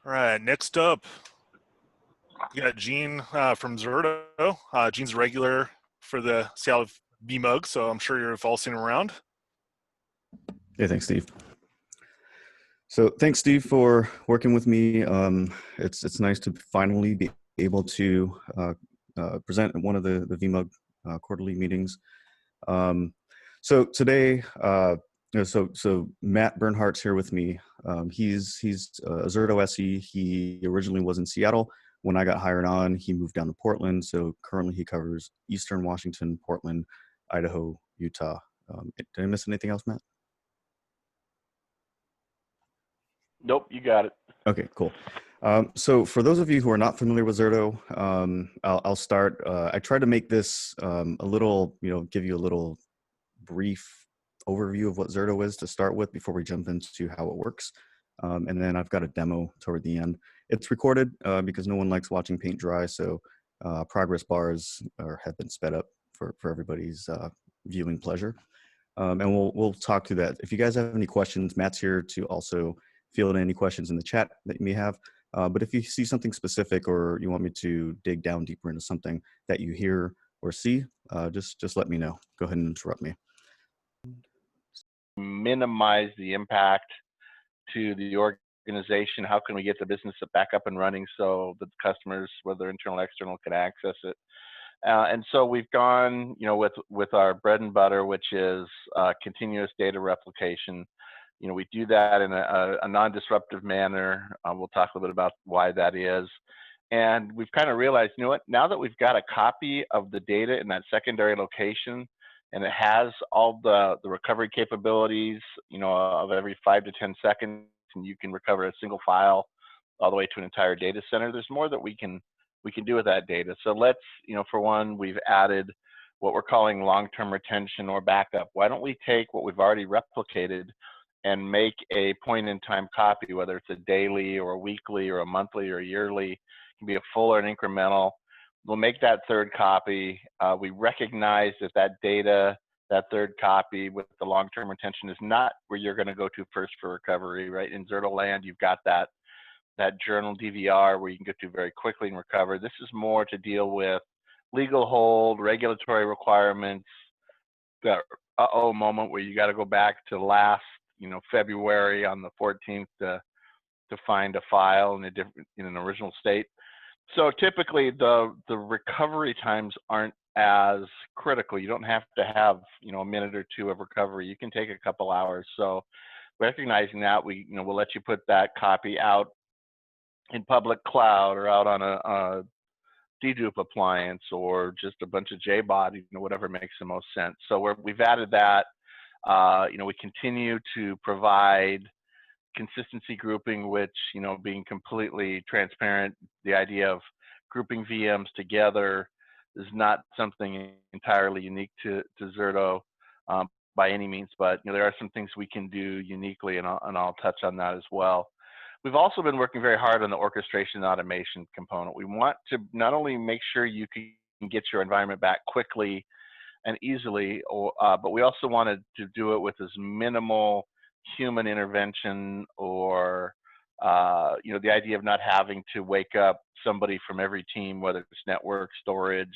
All right, next up, we got Gene from Zerto. Gene's a regular for the Seattle VMUG, so I'm sure you've all seen him around. Yeah, thanks, Steve. So thanks, Steve, for working with me. It's nice to finally be able to present at one of the VMUG quarterly meetings. So today, so Matt Bernhardt's here with me. He's a Zerto SE. He originally was in Seattle. When I got hired on, he moved down to Portland. So currently he covers Eastern Washington, Portland, Idaho, Utah. Did I miss anything else, Matt? Nope, you got it. Okay, cool. So for those of you who are not familiar with Zerto, I'll start. I tried to make this a little, give you a little brief overview of what Zerto is to start with before we jump into how it works. And then I've got a demo toward the end. It's recorded because no one likes watching paint dry, so progress bars have been sped up for everybody's viewing pleasure. And we'll talk through that. If you guys have any questions, Matt's here to also field any questions in the chat that you may have. But if you see something specific or you want me to dig down deeper into something that you hear or see, just let me know. Go ahead and interrupt me. Minimize the impact to the organization. How can we get the business back up and running so that the customers, whether internal or external, can access it? And so we've gone, with our bread and butter, which is continuous data replication. We do that in a non-disruptive manner. We'll talk a little bit about why that is. And we've kind of realized, now that we've got a copy of the data in that secondary location, and it has all the recovery capabilities, of every 5 to 10 seconds, and you can recover a single file all the way to an entire data center. There's more that we can do with that data. So let's, for one, we've added what we're calling long-term retention or backup. Why don't we take what we've already replicated and make a point-in-time copy, whether it's a daily or a weekly or a monthly or a yearly, it can be a full or an incremental. We'll make that third copy. We recognize that data, that third copy with the long-term retention is not where you're going to go to first for recovery, right? In Zerto land, you've got that journal DVR where you can get to very quickly and recover. This is more to deal with legal hold, regulatory requirements, that uh-oh moment where you got to go back to last, February on the 14th to find a file in an original state. So typically the recovery times aren't as critical. You don't have to have, a minute or two of recovery. You can take a couple hours. So recognizing that, we'll let you put that copy out in public cloud or out on a dedupe appliance or just a bunch of JBOD, whatever makes the most sense. So we've added that. We continue to provide consistency grouping, which, being completely transparent, the idea of grouping VMs together is not something entirely unique to Zerto by any means, but there are some things we can do uniquely, and I'll touch on that as well. We've also been working very hard on the orchestration and automation component. We want to not only make sure you can get your environment back quickly and easily, but we also wanted to do it with as minimal human intervention or, the idea of not having to wake up somebody from every team, whether it's network, storage,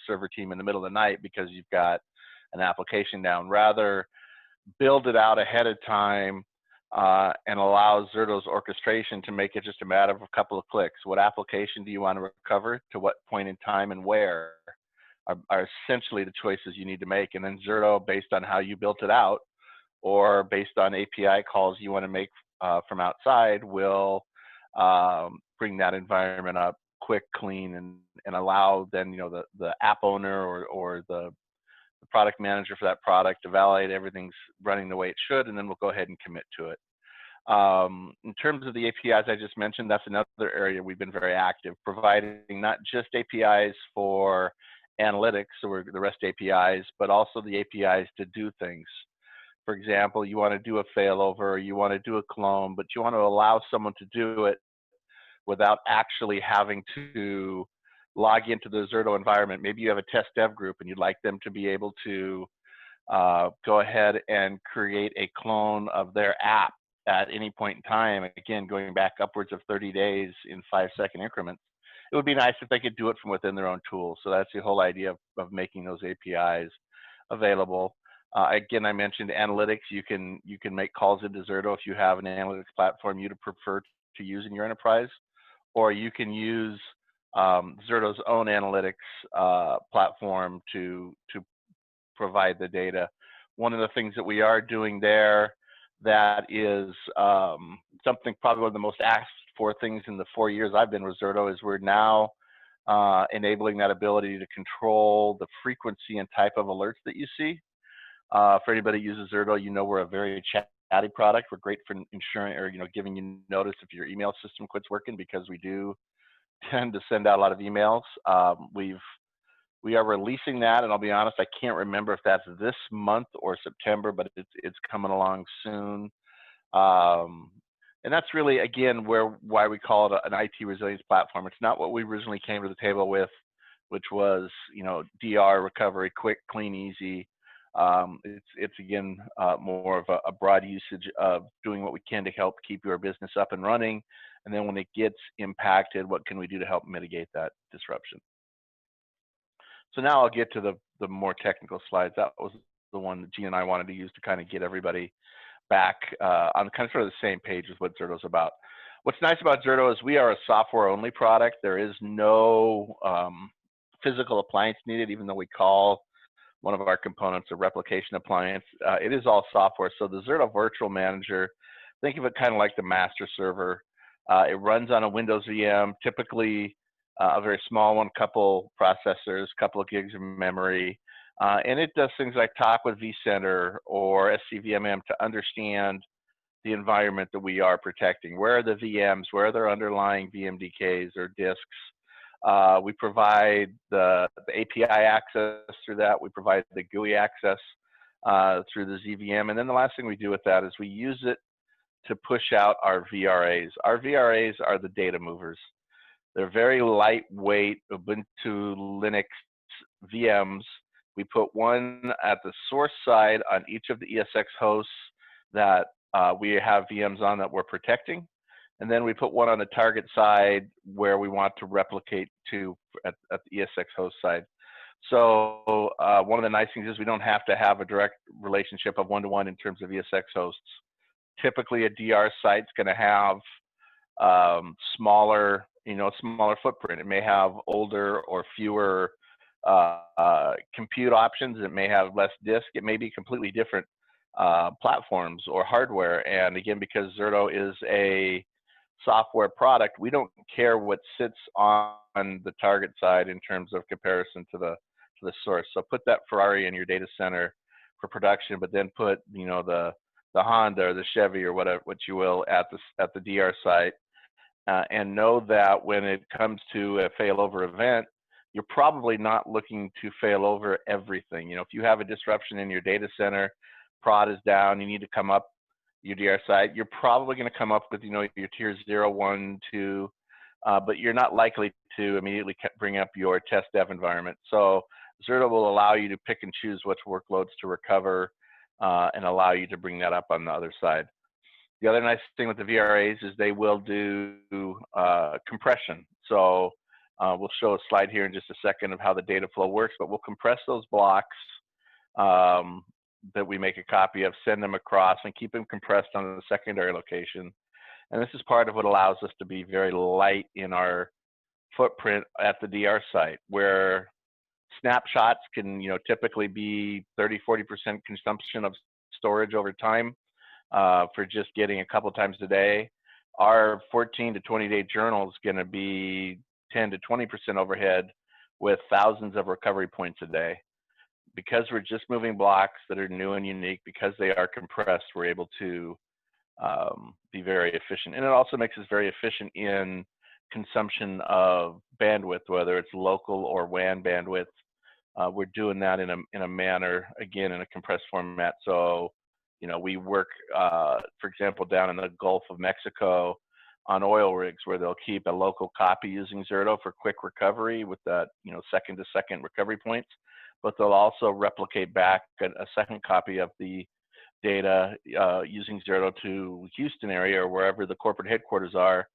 server team in the middle of the night because you've got an application down. Rather, build it out ahead of time and allow Zerto's orchestration to make it just a matter of a couple of clicks. What application do you want to recover, to what point in time, and where are essentially the choices you need to make. And then Zerto, based on how you built it out, or based on API calls you want to make from outside, will bring that environment up quick, clean, and allow then the app owner or the product manager for that product to validate everything's running the way it should, and then we'll go ahead and commit to it. In terms of the APIs I just mentioned, that's another area we've been very active, providing not just APIs for analytics or the REST APIs, but also the APIs to do things. For example, you want to do a failover, or you want to do a clone, but you want to allow someone to do it without actually having to log into the Zerto environment. Maybe you have a test dev group and you'd like them to be able to go ahead and create a clone of their app at any point in time, again, going back upwards of 30 days in 5-second increments, it would be nice if they could do it from within their own tools. So that's the whole idea of making those APIs available. Again, I mentioned analytics. You can make calls into Zerto if you have an analytics platform you'd prefer to use in your enterprise, or you can use Zerto's own analytics platform to provide the data. One of the things that we are doing there that is something probably one of the most asked for things in the 4 years I've been with Zerto is we're now enabling that ability to control the frequency and type of alerts that you see. For anybody who uses Zerto, you know we're a very chatty product. We're great for ensuring or giving you notice if your email system quits working, because we do tend to send out a lot of emails. We are releasing that, and I'll be honest, I can't remember if that's this month or September, but it's coming along soon. And that's really, again, why we call it an IT resilience platform. It's not what we originally came to the table with, which was DR recovery, quick, clean, easy. It's again more of a broad usage of doing what we can to help keep your business up and running, and then when it gets impacted, what can we do to help mitigate that disruption? So now I'll get to the more technical slides. That was the one that Gene and I wanted to use to kind of get everybody back on kind of sort of the same page with what Zerto's about. What's nice about Zerto is we are a software-only product. There is no physical appliance needed, even though we call one of our components a replication appliance. It is all software. So the Zerto Virtual Manager, think of it kind of like the master server. It runs on a Windows VM, typically a very small one, couple processors, couple of gigs of memory. And it does things like talk with vCenter or SCVMM to understand the environment that we are protecting. Where are the VMs? Where are their underlying VMDKs or disks? We provide the API access through that. We provide the GUI access through the ZVM. And then the last thing we do with that is we use it to push out our VRAs. Our VRAs are the data movers. They're very lightweight Ubuntu Linux VMs. We put one at the source side on each of the ESX hosts that we have VMs on that we're protecting. And then we put one on the target side where we want to replicate to at the ESX host side. So one of the nice things is we don't have to have a direct relationship of one-to-one in terms of ESX hosts. Typically, a DR site's going to have smaller footprint. It may have older or fewer compute options. It may have less disk. It may be completely different platforms or hardware. And again, because Zerto is a software product, we don't care what sits on the target side in terms of comparison to the source. So put that Ferrari in your data center for production, but then put the Honda or the Chevy or whatever, what you will, at the DR site, and know that when it comes to a failover event, you're probably not looking to fail over everything. If you have a disruption in your data center, prod is down, you need to come up your DR site, you're probably going to come up with your tier 0, 1, 2, but you're not likely to immediately bring up your test dev environment. So Zerto will allow you to pick and choose which workloads to recover and allow you to bring that up on the other side. The other nice thing with the VRAs is they will do compression. So we'll show a slide here in just a second of how the data flow works, but we'll compress those blocks that we make a copy of, send them across, and keep them compressed on the secondary location. And this is part of what allows us to be very light in our footprint at the DR site, where snapshots can typically be 30–40% consumption of storage over time for just getting a couple times a day. Our 14 to 20-day journal is going to be 10 to 20% overhead with thousands of recovery points a day. Because we're just moving blocks that are new and unique, because they are compressed, we're able to be very efficient. And it also makes us very efficient in consumption of bandwidth, whether it's local or WAN bandwidth. We're doing that in a manner, again, in a compressed format. So, we work, for example, down in the Gulf of Mexico on oil rigs, where they'll keep a local copy using Zerto for quick recovery with that, second-to-second recovery points. But they'll also replicate back a second copy of the data using Zerto to Houston area or wherever the corporate headquarters are,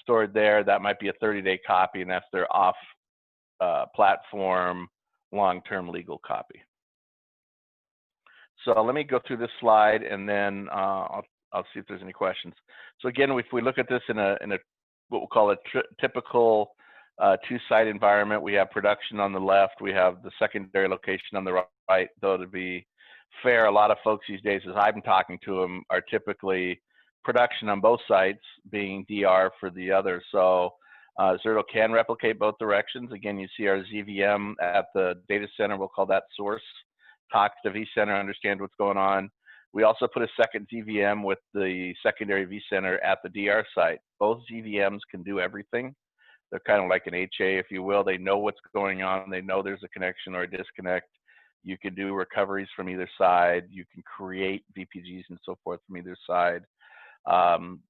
stored there. That might be a 30-day copy, and that's their off platform long-term legal copy. So let me go through this slide, and then I'll see if there's any questions. So again, if we look at this in a what we'll call a typical two-site environment, we have production on the left, we have the secondary location on the right. Though to be fair, a lot of folks these days, as I've been talking to them, are typically production on both sites, being DR for the other. So Zerto can replicate both directions. Again, you see our ZVM at the data center, we'll call that source. Talks to vCenter, understand what's going on. We also put a second ZVM with the secondary vCenter at the DR site. Both ZVMs can do everything. They're kind of like an HA, if you will. They know what's going on. They know there's a connection or a disconnect. You can do recoveries from either side. You can create VPGs and so forth from either side.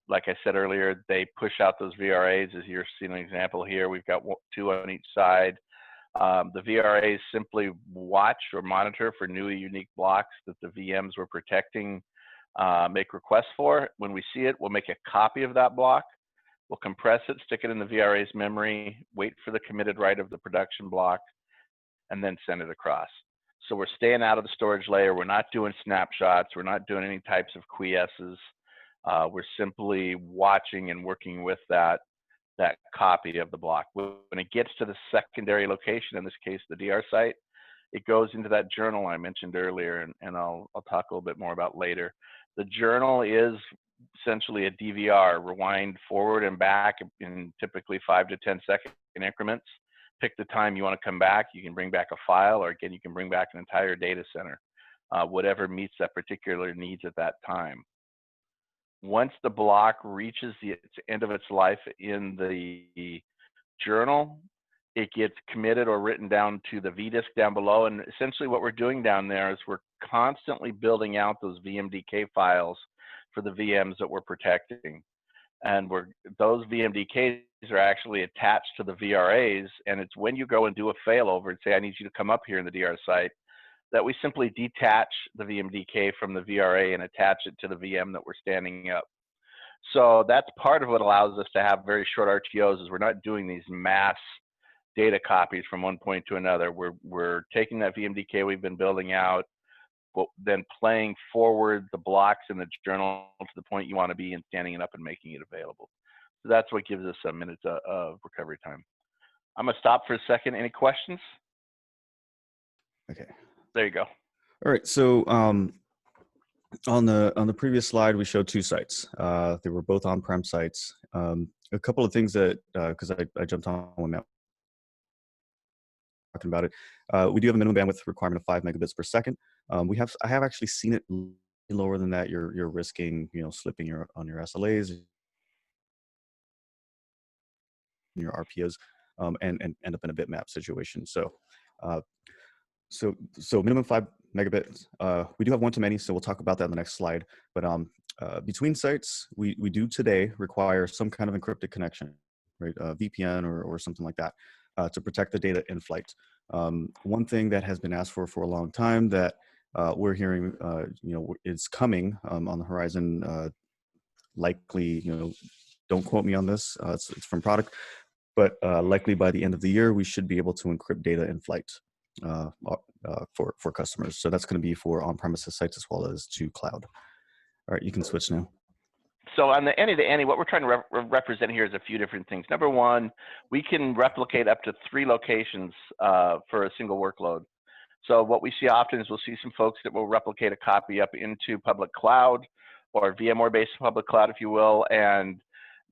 Like I said earlier, they push out those VRAs, as you're seeing an example here. We've got 2 on each side. The VRAs simply watch or monitor for new unique blocks that the VMs we're protecting make requests for. When we see it, we'll make a copy of that block. We'll compress it, stick it in the VRA's memory, wait for the committed write of the production block, and then send it across. So we're staying out of the storage layer. We're not doing snapshots. We're not doing any types of quiesces. We're simply watching and working with that copy of the block. When it gets to the secondary location, in this case, the DR site, it goes into that journal I mentioned earlier, and I'll talk a little bit more about later. The journal is essentially a DVR, rewind forward and back in typically 5 to 10 second increments. Pick the time you want to come back. You can bring back a file, or again, you can bring back an entire data center, whatever meets that particular needs at that time. Once the block reaches the end of its life in the journal, it gets committed or written down to the VDisk down below. And essentially what we're doing down there is we're constantly building out those VMDK files for the VMs that we're protecting. And those VMDKs are actually attached to the VRAs. And it's when you go and do a failover and say, I need you to come up here in the DR site, that we simply detach the VMDK from the VRA and attach it to the VM that we're standing up. So that's part of what allows us to have very short RTOs, is we're not doing these mass data copies from one point to another. We're taking that VMDK we've been building out, but then playing forward the blocks in the journal to the point you want to be and standing it up and making it available. So that's what gives us a minute of recovery time. I'm gonna stop for a second. Any questions? Okay. There you go. All right. So on the previous slide, we showed 2 sites. They were both on-prem sites. A couple of things that, because I jumped on when Matt talking about it, we do have a minimum bandwidth requirement of 5 megabits per second. I have actually seen it lower than that. You're risking, slipping on your SLAs, your RPOs, and end up in a bitmap situation. So minimum 5 megabits. We do have one-to-many, so we'll talk about that in the next slide. But between sites, we do today require some kind of encrypted connection, right? VPN or something like that, to protect the data in flight. One thing that has been asked for a long time that we're hearing, is coming on the horizon. Likely, don't quote me on this. It's from product, but likely by the end of the year, we should be able to encrypt data in flight for customers. So that's going to be for on-premises sites as well as to cloud. All right, you can switch now. So on the any-to-any, what we're trying to represent here is a few different things. Number one, we can replicate up to 3 locations for a single workload. So what we see often is we'll see some folks that will replicate a copy up into public cloud or VMware-based public cloud, if you will, and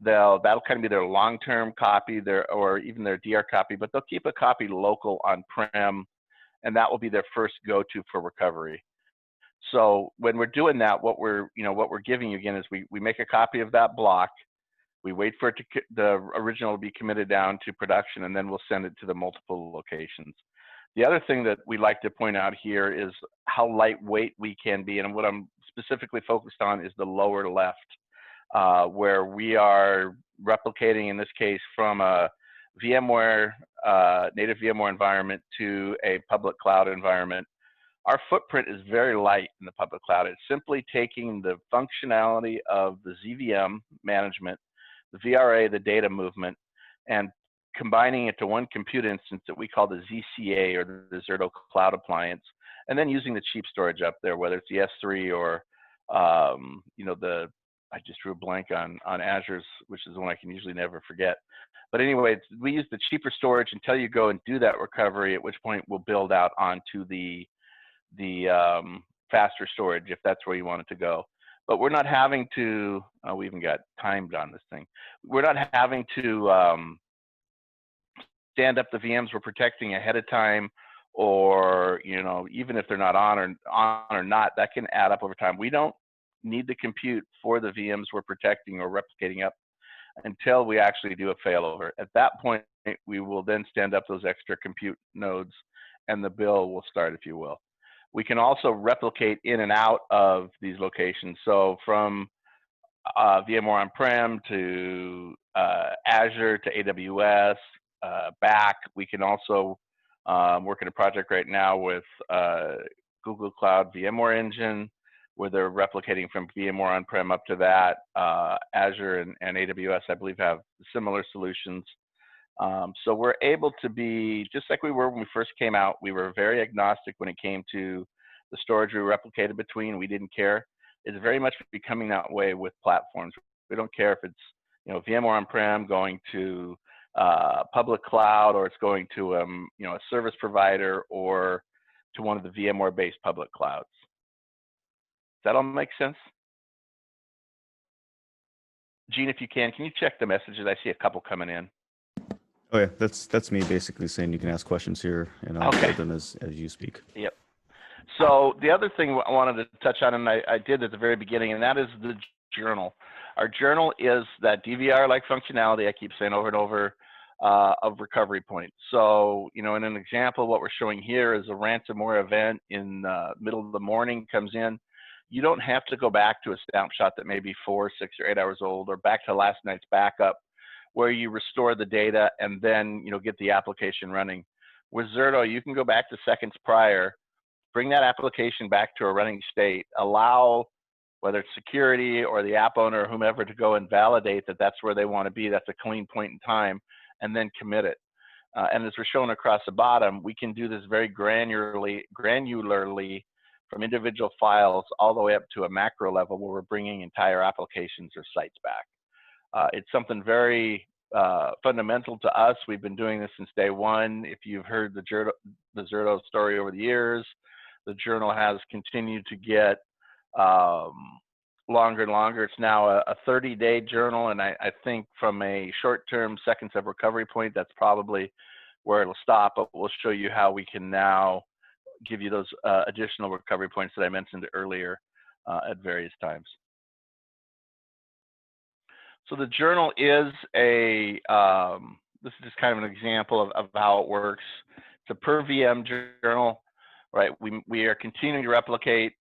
that'll kind of be their long-term copy, or even their DR copy, but they'll keep a copy local on-prem, and that will be their first go-to for recovery. So when we're doing that, what we're giving you again is we make a copy of that block, we wait for it the original to be committed down to production, and then we'll send it to the multiple locations. The other thing that we like to point out here is how lightweight we can be, and what I'm specifically focused on is the lower left, where we are replicating, in this case, from a VMware, native VMware environment to a public cloud environment. our footprint is very light in the public cloud. It's simply taking the functionality of the ZVM management, the VRA, the data movement, and combining it to one compute instance that we call the ZCA, or the Zerto Cloud Appliance, and then using the cheap storage up there, whether it's the S3 or I just drew a blank on Azure's, which is the one I can usually never forget. But anyway, we use the cheaper storage until you go and do that recovery, at which point we'll build out onto the faster storage if that's where you want it to go. But we're not having to, we even got timed on this thing. We're not having to stand up the VMs we're protecting ahead of time, or even if they're not on or not, that can add up over time. We don't need the compute for the VMs we're protecting or replicating up until we actually do a failover. At that point, we will then stand up those extra compute nodes, and the bill will start, if you will. We can also replicate in and out of these locations. So from VMware on-prem to Azure to AWS, back. We can also work in a project right now with Google Cloud VMware Engine, where they're replicating from VMware on-prem up to that. Azure and AWS, I believe, have similar solutions. So we're able to be, just like we were when we first came out, we were very agnostic when it came to the storage we replicated between. We didn't care. It's very much becoming that way with platforms. We don't care if it's VMware on-prem going to public cloud, or it's going to a service provider, or to one of the VMware-based public clouds. Does that all make sense? Gene, if you can you check the messages? I see a couple coming in. Oh yeah, that's me basically saying you can ask questions here, and I'll take them as you speak. Yep. So the other thing I wanted to touch on, and I did at the very beginning, and that is the journal. Our journal is that DVR-like functionality I keep saying over and over of recovery points. So, in an example, what we're showing here is a ransomware event in the middle of the morning comes in. You don't have to go back to a snapshot that may be 4, 6, or 8 hours old, or back to last night's backup, where you restore the data and then get the application running. With Zerto, you can go back to seconds prior, bring that application back to a running state, allow whether it's security or the app owner or whomever to go and validate that that's where they want to be, that's a clean point in time, and then commit it. And as we're showing across the bottom, we can do this very granularly from individual files all the way up to a macro level where we're bringing entire applications or sites back. It's something very fundamental to us. We've been doing this since day one. If you've heard the Zerto story over the years, the journal has continued to get longer and longer. It's now a 30-day journal, and I think from a short-term seconds of recovery point, that's probably where it'll stop, but we'll show you how we can now give you those additional recovery points that I mentioned earlier at various times. So the journal is this is just kind of an example of how it works. It's a per VM journal, right? We are continuing to replicate.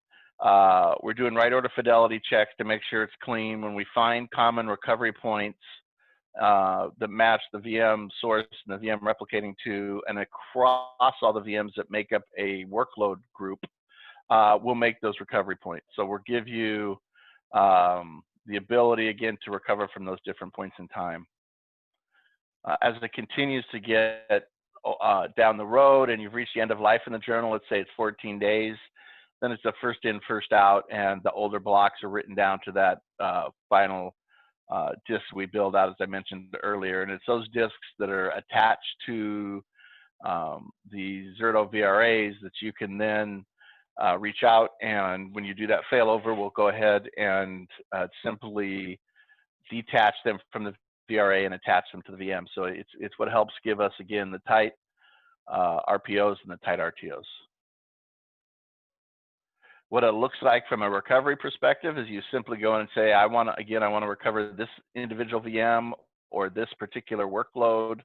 We're doing right order fidelity checks to make sure it's clean. When we find common recovery points that match the VM source and the VM replicating to, and across all the VMs that make up a workload group, we'll make those recovery points. So we'll give you the ability, again, to recover from those different points in time. As it continues to get down the road and you've reached the end of life in the journal, let's say it's 14 days, then it's a first in, first out, and the older blocks are written down to that final disks we build out, as I mentioned earlier. And it's those disks that are attached to the Zerto VRAs that you can then reach out, and when you do that failover, we'll go ahead and simply detach them from the VRA and attach them to the VM. So it's what helps give us, again, the tight RPOs and the tight RTOs. What it looks like from a recovery perspective is you simply go in and say, I want to recover this individual VM or this particular workload.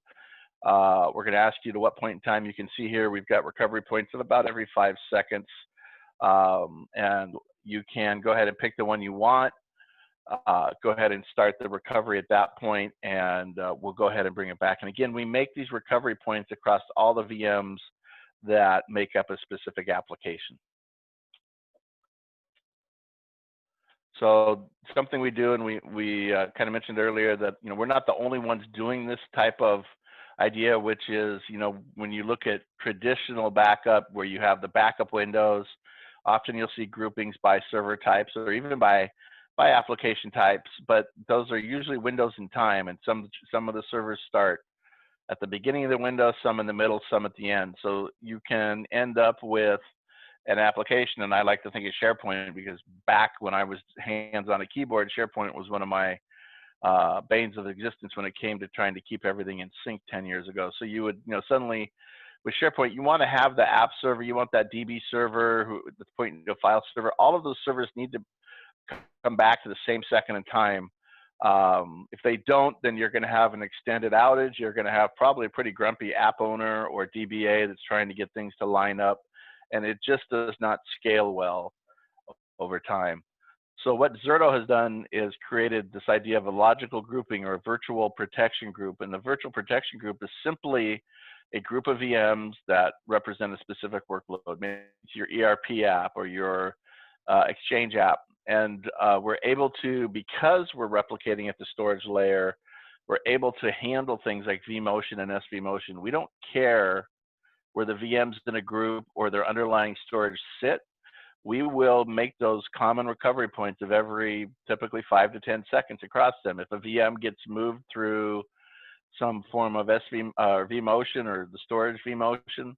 We're going to ask you to what point in time. You can see here we've got recovery points of about every 5 seconds. And you can go ahead and pick the one you want. Go ahead and start the recovery at that point, and we'll go ahead and bring it back. And again, we make these recovery points across all the VMs that make up a specific application. So something we do, and we kind of mentioned earlier that, you know, we're not the only ones doing this type of idea, which is, you know, when you look at traditional backup where you have the backup windows, often you'll see groupings by server types or even by application types, but those are usually windows in time, and some of the servers start at the beginning of the window, some in the middle, some at the end. So you can end up with an application, and I like to think of SharePoint because back when I was hands on a keyboard, SharePoint was one of my banes of existence when it came to trying to keep everything in sync 10 years ago. So you would, you know, suddenly with SharePoint, you want to have the app server, you want that DB server that's pointing to a file server. All of those servers need to come back to the same second in time. If they don't, then you're going to have an extended outage. You're going to have probably a pretty grumpy app owner or DBA that's trying to get things to line up, and it just does not scale well over time. So what Zerto has done is created this idea of a logical grouping or a virtual protection group, and the virtual protection group is simply a group of VMs that represent a specific workload. Maybe it's your ERP app or your Exchange app. And we're able to, because we're replicating at the storage layer, we're able to handle things like vMotion and SVMotion. We don't care where the VMs in a group or their underlying storage sit. We will make those common recovery points of every typically 5 to 10 seconds across them. If a VM gets moved through some form of vMotion or the storage vMotion,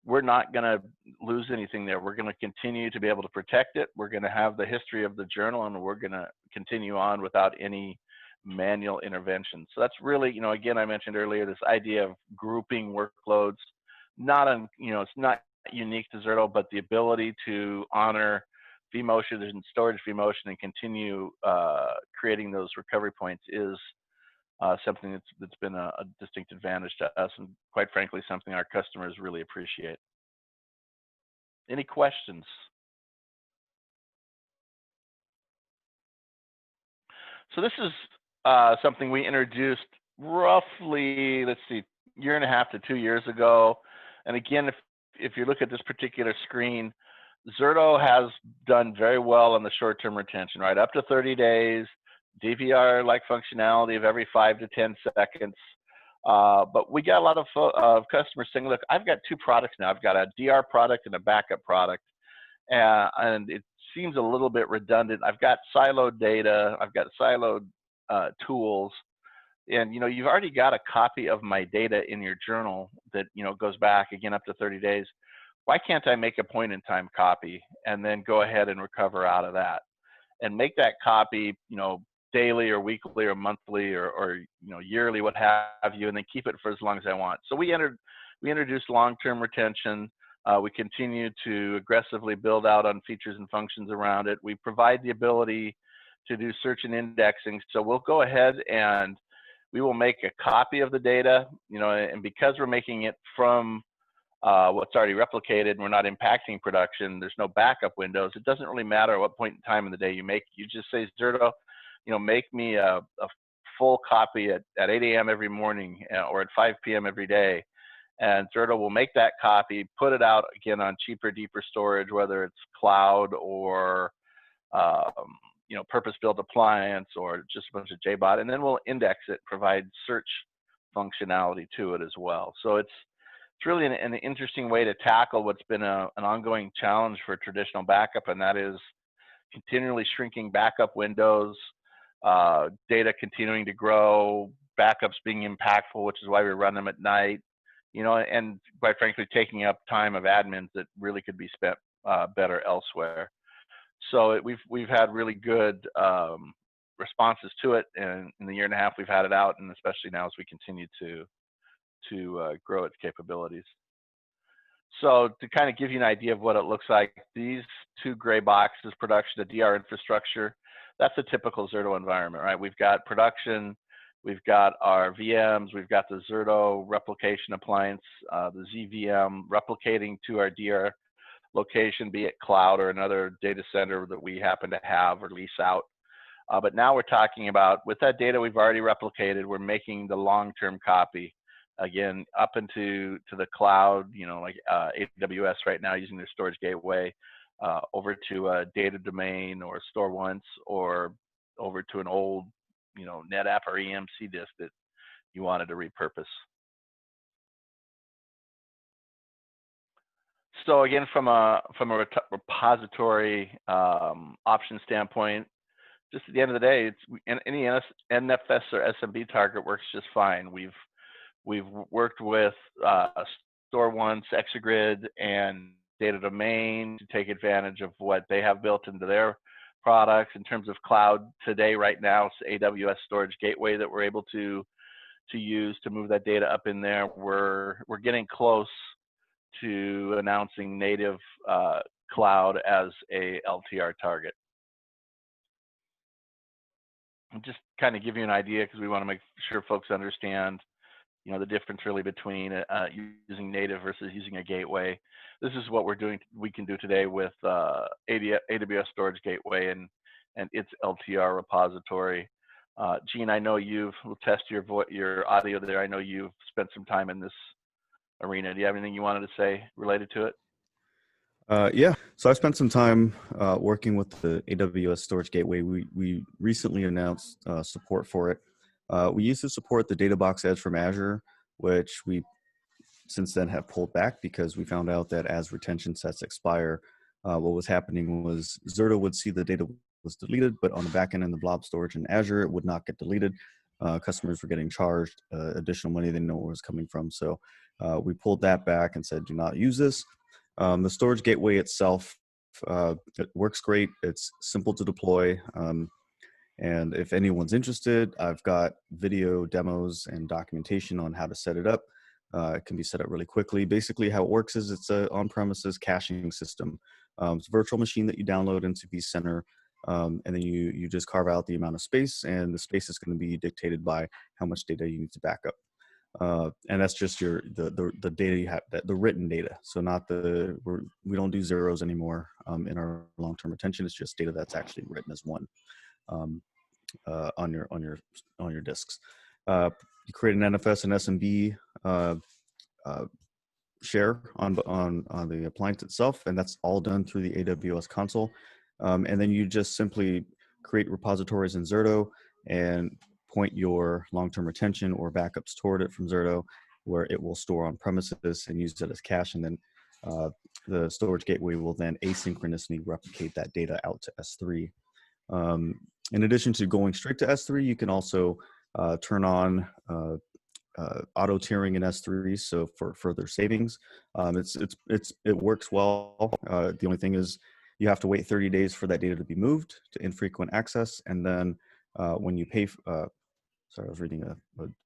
we're not going to lose anything there. We're going to continue to be able to protect it. We're going to have the history of the journal, and we're going to continue on without any manual intervention. So that's really, you know, again, I mentioned earlier this idea of grouping workloads. Not on, you know, it's not unique to Zerto, but the ability to honor vMotion and storage vMotion and continue creating those recovery points is something that's been a distinct advantage to us, and quite frankly, something our customers really appreciate. Any questions? So this is something we introduced roughly, let's see, year and a half to 2 years ago. And again, if you look at this particular screen, Zerto has done very well on the short-term retention, right? Up to 30 days, DVR-like functionality of every 5 to 10 seconds. But we got a lot of customers saying, look, I've got 2 products now. I've got a DR product and a backup product. And it seems a little bit redundant. I've got siloed data. I've got siloed tools. And, you know, you've already got a copy of my data in your journal that, you know, goes back, again, up to 30 days. Why can't I make a point-in-time copy and then go ahead and recover out of that? And make that copy, you know, daily or weekly or monthly or you know, yearly, what have you, and then keep it for as long as I want. So we introduced long-term retention. We continue to aggressively build out on features and functions around it. We provide the ability to do search and indexing. So we'll go ahead and we will make a copy of the data, you know, and because we're making it from what's already replicated and we're not impacting production, there's no backup windows. It doesn't really matter at what point in time in the day you make it. You just say, Zerto, you know, make me a full copy at 8 a.m. every morning or at 5 p.m. every day. And Zerto will make that copy, put it out again on cheaper, deeper storage, whether it's cloud or you know, purpose-built appliance or just a bunch of JBot, and then we'll index it, provide search functionality to it as well. So it's really an interesting way to tackle what's been an ongoing challenge for traditional backup, and that is continually shrinking backup windows, data continuing to grow, backups being impactful, which is why we run them at night, you know, and quite frankly, taking up time of admins that really could be spent better elsewhere. So we've had really good responses to it, and in the year and a half we've had it out, and especially now as we continue to grow its capabilities. So to kind of give you an idea of what it looks like, these 2 gray boxes, production, the DR infrastructure, that's a typical Zerto environment, right? We've got production, we've got our VMs, we've got the Zerto replication appliance, the ZVM replicating to our DR location, be it cloud or another data center that we happen to have or lease out. But now we're talking about, with that data we've already replicated, we're making the long-term copy. again, up into the cloud, like AWS right now using their storage gateway, over to a data domain or store once, or over to an old, NetApp or EMC disk that you wanted to repurpose. So again, from a repository option standpoint, just at the end of the day, any NFS or SMB target works just fine. We've worked with Store Once, Exagrid, and Data Domain to take advantage of what they have built into their products. In terms of cloud today, right now, it's AWS Storage Gateway that we're able to use to move that data up in there. We're getting close to announcing native cloud as a LTR target. And just kind of give you an idea, because we want to make sure folks understand the difference really between using native versus using a gateway. This is what we can do today with AWS Storage Gateway and its LTR repository. Gene, I know we'll test your audio there. I know you've spent some time in this arena. Do you have anything you wanted to say related to it? Yeah, so I spent some time working with the AWS Storage Gateway. We recently announced support for it. We used to support the DataBox Edge from Azure, which we since then have pulled back because we found out that as retention sets expire, what was happening was Zerto would see the data was deleted, but on the back end in the blob storage in Azure, it would not get deleted. Customers were getting charged additional money they didn't know where it was coming from. So we pulled that back and said, do not use this. The storage gateway itself, it works great. It's simple to deploy. And if anyone's interested, I've got video demos and documentation on how to set it up. It can be set up really quickly. Basically, how it works is it's an on-premises caching system. It's a virtual machine that you download into vCenter, and then you just carve out the amount of space, and the space is going to be dictated by how much data you need to back up. And that's just the data you have, the written data. So not we don't do zeros anymore in our long-term retention. It's just data that's actually written as one. On your disks. You create an NFS and SMB share on the appliance itself, and that's all done through the AWS console. And then you just simply create repositories in Zerto and point your long-term retention or backups toward it from Zerto, where it will store on premises and use it as cache, and then the storage gateway will then asynchronously replicate that data out to S3. In addition to going straight to S3, you can also turn on auto tiering in S3, so for further savings. It works well. The only thing is you have to wait 30 days for that data to be moved to infrequent access, and then when you pay, sorry, I was reading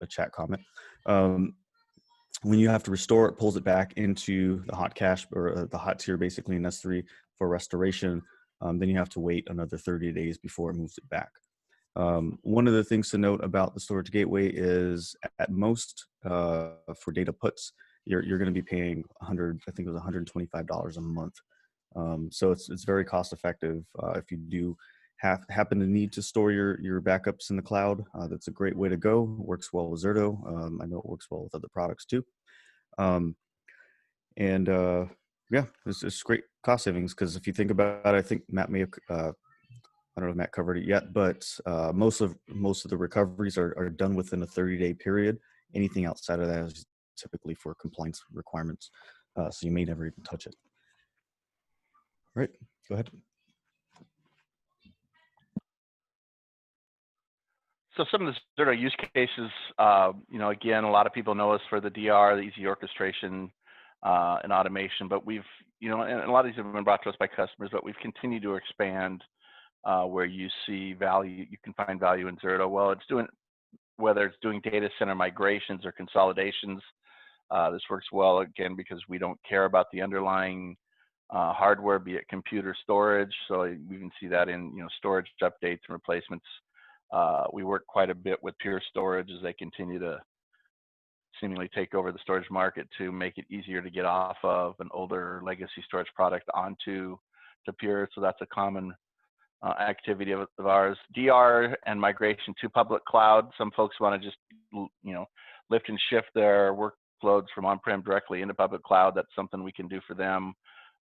a chat comment. When you have to restore it, pulls it back into the hot cache or the hot tier basically in S3 for restoration. Then you have to wait another 30 days before it moves it back. One of the things to note about the storage gateway is at most for data puts, you're going to be paying I think it was $125 a month. So it's very cost effective. If you do happen to need to store your backups in the cloud, that's a great way to go. It works well with Zerto. I know it works well with other products too. Yeah, it's great cost savings because if you think about it, I think Matt may have, I don't know if Matt covered it yet, but most of the recoveries are done within a 30-day period. Anything outside of that is typically for compliance requirements, so you may never even touch it. All right, go ahead. So some of the Zerto use cases, again, a lot of people know us for the DR, the easy orchestration and automation, but we've, and a lot of these have been brought to us by customers, but we've continued to expand where you see value, you can find value in Zerto. Well, whether it's doing data center migrations or consolidations, this works well, again, because we don't care about the underlying hardware, be it computer storage. So we can see that in, storage updates and replacements. We work quite a bit with Pure Storage as they continue to seemingly take over the storage market to make it easier to get off of an older legacy storage product onto Pure. So that's a common activity of ours. DR and migration to public cloud. Some folks want to just, lift and shift their workloads from on-prem directly into public cloud. That's something we can do for them,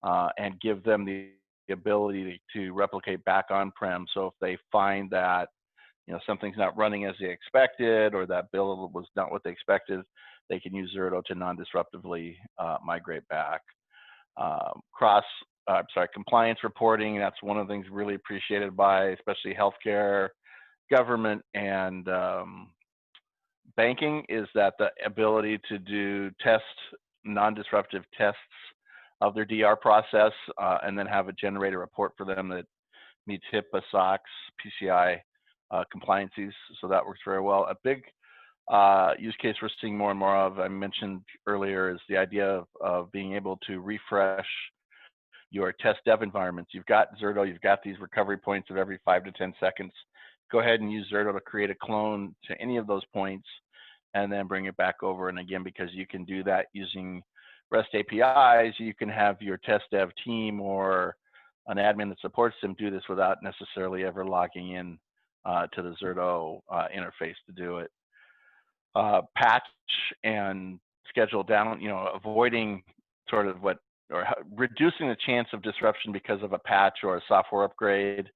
and give them the ability to replicate back on-prem. So if they find that something's not running as they expected, or that bill was not what they expected, they can use Zerto to non-disruptively migrate back. Compliance reporting, that's one of the things really appreciated by especially healthcare, government, and banking, is that the ability to do non-disruptive tests of their DR process, and then have it generate a report for them that meets HIPAA, SOX, PCI compliances. So that works very well. A big use case we're seeing more and more of, I mentioned earlier, is the idea of being able to refresh your test dev environments. You've got Zerto, you've got these recovery points of every 5 to 10 seconds. Go ahead and use Zerto to create a clone to any of those points and then bring it back over. And again, because you can do that using REST APIs, you can have your test dev team or an admin that supports them do this without necessarily ever logging in to the Zerto interface to do it. Patch and schedule down, avoiding sort of reducing the chance of disruption because of a patch or a software upgrade.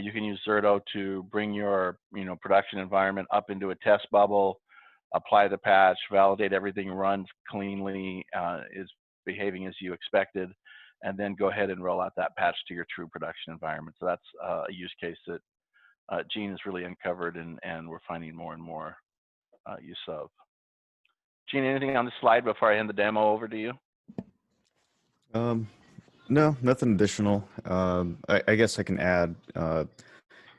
You can use Zerto to bring your production environment up into a test bubble, apply the patch, validate everything runs cleanly, is behaving as you expected, and then go ahead and roll out that patch to your true production environment. So that's a use case that Gene has really uncovered, and we're finding more and more use of. Gene, anything on this slide before I hand the demo over to you? No, nothing additional. I guess I can add, in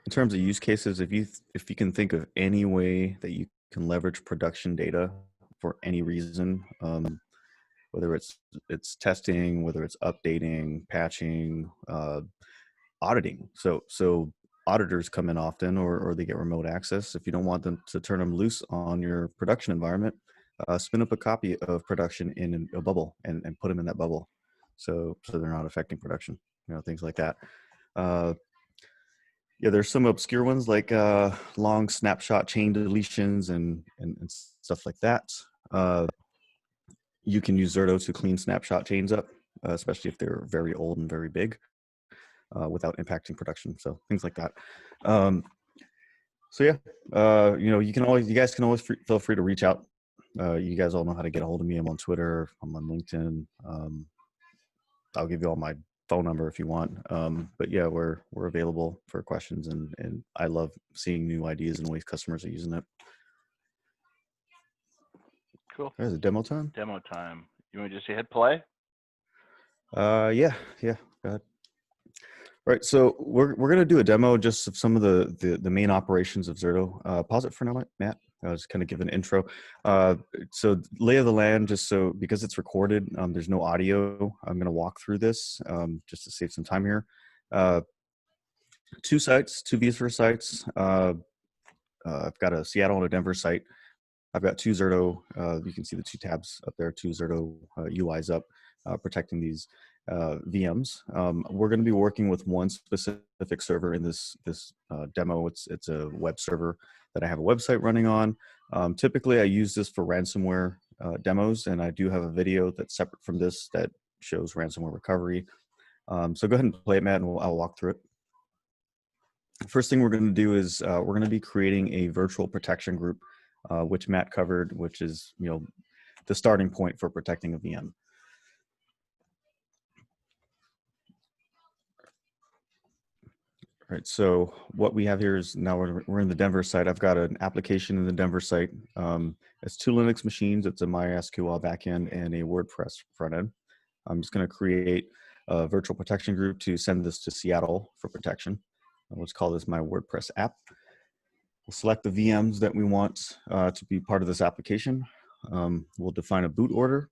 terms of use cases, if you can think of any way that you can leverage production data for any reason, whether it's testing, whether it's updating, patching, auditing. So auditors come in often, or they get remote access. If you don't want them to turn them loose on your production environment, spin up a copy of production in a bubble and put them in that bubble. So they're not affecting production, things like that. Yeah, there's some obscure ones like long snapshot chain deletions and stuff like that. You can use Zerto to clean snapshot chains up, especially if they're very old and very big, without impacting production. So things like that. So yeah, you guys can always feel free to reach out. You guys all know how to get a hold of me. I'm on Twitter, I'm on LinkedIn. I'll give you all my phone number if you want. But yeah, we're available for questions, and I love seeing new ideas and ways customers are using it. Cool. There's a demo time. Demo time. You want to just hit play? Yeah. Go ahead. Right, so we're gonna do a demo just of some of the main operations of Zerto. Pause it for now, Matt. I'll just kind of give an intro. So lay of the land, just so, because it's recorded, there's no audio. I'm gonna walk through this just to save some time here. 2 sites, 2 vSphere sites. I've got a Seattle and a Denver site. I've got 2 Zerto. You can see the 2 tabs up there, 2 Zerto UIs up, protecting these VMs. We're going to be working with one specific server in this demo. It's a web server that I have a website running on. Typically, I use this for ransomware demos, and I do have a video that's separate from this that shows ransomware recovery. So go ahead and play it, Matt, and I'll walk through it. First thing we're going to do is we're going to be creating a virtual protection group, which Matt covered, which is the starting point for protecting a VM. All right, so what we have here is, now we're in the Denver site. I've got an application in the Denver site. It's 2 Linux machines. It's a MySQL backend and a WordPress front end. I'm just going to create a virtual protection group to send this to Seattle for protection. Let's call this my WordPress app. We'll select the VMs that we want to be part of this application. We'll define a boot order.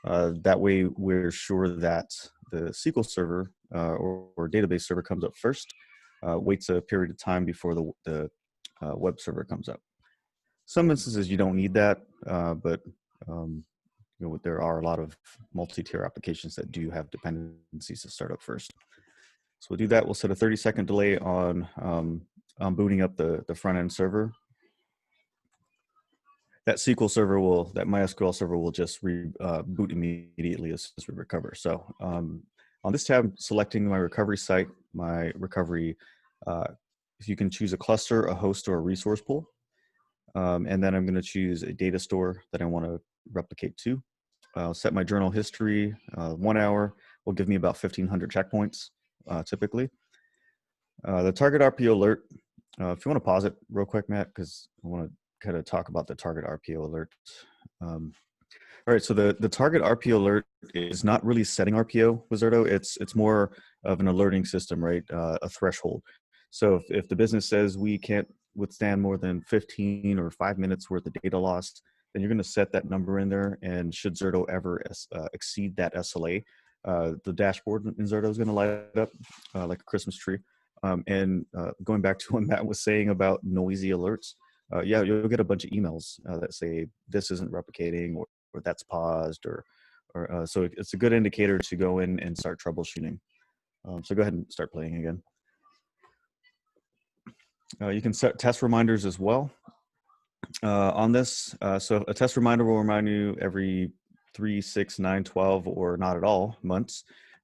That way we're sure that the SQL server or database server comes up first, waits a period of time before the web server comes up. Some instances you don't need that, but there are a lot of multi-tier applications that do have dependencies to start up first. So we'll do that. We'll set a 30-second delay on booting up the front end server. That SQL server will, that MySQL server will just boot immediately as soon as we recover. So on this tab, selecting my recovery site, my recovery, you can choose a cluster, a host, or a resource pool. And then I'm going to choose a data store that I want to replicate to. I'll set my journal history. 1 hour will give me about 1,500 checkpoints, typically. The target RPO alert, if you want to pause it real quick, Matt, because I want to kind of talk about the target RPO alert. All right, so the target RPO alert is not really setting RPO with Zerto. It's more of an alerting system, right? A threshold. So if the business says we can't withstand more than 15 or 5 minutes worth of data loss, then you're going to set that number in there. And should Zerto ever exceed that SLA, the dashboard in Zerto is going to light up like a Christmas tree. Going back to what Matt was saying about noisy alerts, yeah, you'll get a bunch of emails that say this isn't replicating or that's paused so it's a good indicator to go in and start troubleshooting. So go ahead and start playing again. You can set test reminders as well on this. So a test reminder will remind you every 3, 6, 9, 12, or not at all months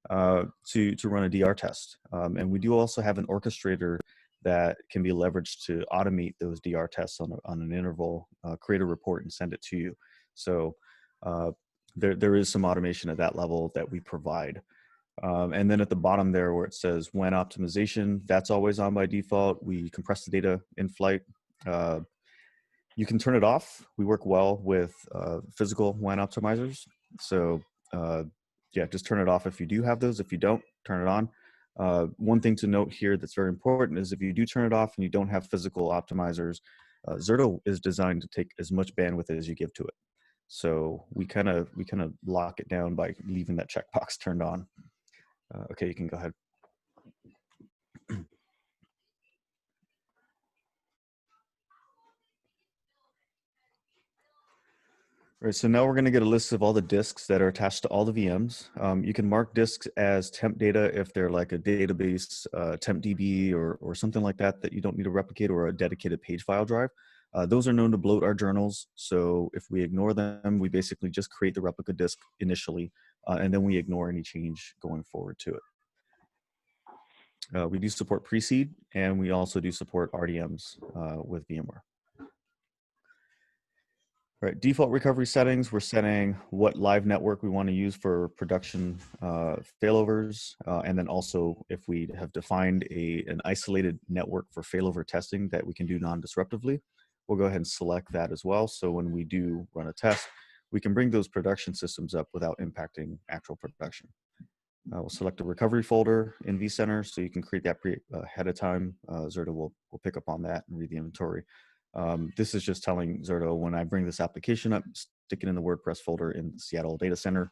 to run a DR test. And we do also have an orchestrator that can be leveraged to automate those DR tests on an interval, create a report and send it to you. So there is some automation at that level that we provide. And then at the bottom there where it says when optimization, that's always on by default. We compress the data in flight. You can turn it off. We work well with physical WAN optimizers. So yeah, just turn it off if you do have those. If you don't, turn it on. One thing to note here that's very important is if you do turn it off and you don't have physical optimizers, Zerto is designed to take as much bandwidth as you give to it. So we kind of lock it down by leaving that checkbox turned on. Okay, you can go ahead. All right, so now we're going to get a list of all the disks that are attached to all the VMs. You can mark disks as temp data if they're like a database, temp DB, or something like that that you don't need to replicate, or a dedicated page file drive. Those are known to bloat our journals. So if we ignore them, we basically just create the replica disk initially, and then we ignore any change going forward to it. We do support pre-seed, and we also do support RDMs with VMware. All right, default recovery settings, we're setting what live network we want to use for production failovers. And then also if we have defined an isolated network for failover testing that we can do non-disruptively, we'll go ahead and select that as well. So when we do run a test, we can bring those production systems up without impacting actual production. We'll select a recovery folder in vCenter so you can create that ahead of time. Zerto will pick up on that and read the inventory. This is just telling Zerto when I bring this application up, stick it in the WordPress folder in the Seattle data center,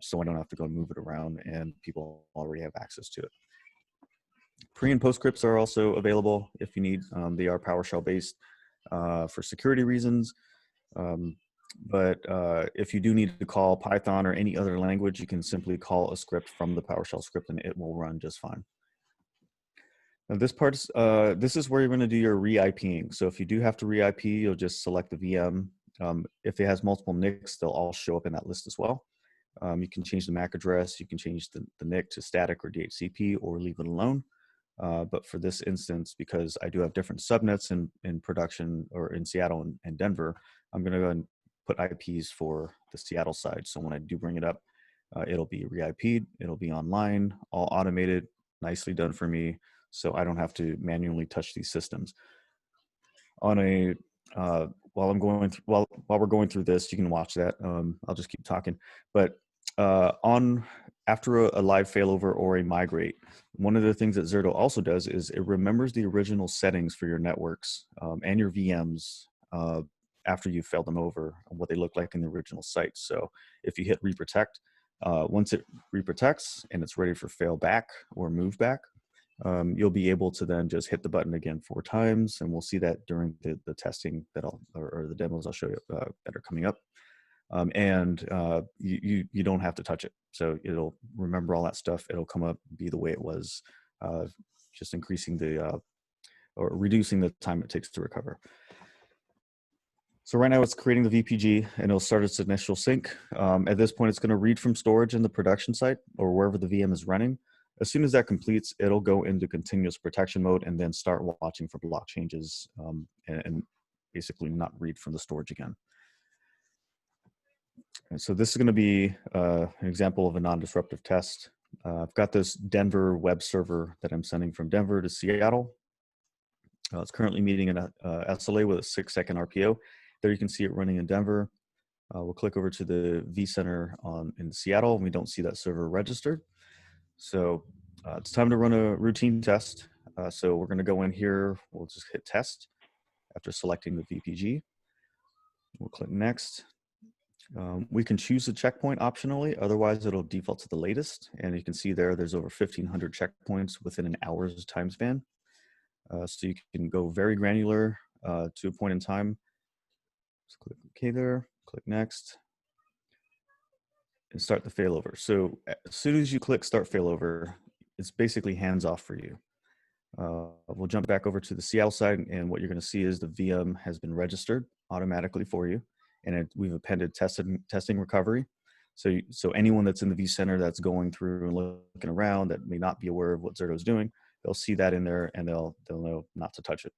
so I don't have to go and move it around and people already have access to it. Pre and post scripts are also available if you need. They are PowerShell based for security reasons. But if you do need to call Python or any other language, you can simply call a script from the PowerShell script and it will run just fine. Now this is where you're going to do your re-IPing. So if you do have to re-IP, you'll just select the VM. If it has multiple NICs, they'll all show up in that list as well. You can change the MAC address. You can change the NIC to static or DHCP or leave it alone. But for this instance, because I do have different subnets in production or in Seattle and Denver, I'm going to go and put IPs for the Seattle side. So when I do bring it up, it'll be re-IP'd. It'll be online, all automated, nicely done for me. So I don't have to manually touch these systems. On a while we're going through this, you can watch that. I'll just keep talking. But after a live failover or a migrate, one of the things that Zerto also does is it remembers the original settings for your networks and your VMs after you failed them over, what they look like in the original site. So if you hit reprotect, once it reprotects and it's ready for fail back or move back, you'll be able to then just hit the button again 4 times, and we'll see that during the testing or the demos I'll show you that are coming up. You don't have to touch it. So it'll remember all that stuff. It'll come up, be the way it was, just increasing the or reducing the time it takes to recover. So right now it's creating the VPG and it'll start its initial sync. At this point, it's going to read from storage in the production site or wherever the VM is running. As soon as that completes, it'll go into continuous protection mode and then start watching for block changes and basically not read from the storage again. And so this is going to be an example of a non-disruptive test. I've got this Denver web server that I'm sending from Denver to Seattle. It's currently meeting an SLA with a 6-second RPO. There you can see it running in Denver. We'll click over to the vCenter in Seattle, and we don't see that server registered. So it's time to run a routine test. So we're going to go in here. We'll just hit test after selecting the VPG. We'll click next. We can choose a checkpoint optionally. Otherwise, it'll default to the latest. And you can see there's over 1,500 checkpoints within an hour's time span. So you can go very granular to a point in time. Just click OK there, click next, and start the failover. So as soon as you click start failover, it's basically hands off for you. We'll jump back over to the Seattle side, and what you're going to see is the VM has been registered automatically for you, and we've appended testing recovery. So anyone that's in the vCenter that's going through and looking around that may not be aware of what Zerto is doing, they'll see that in there and they'll know not to touch it.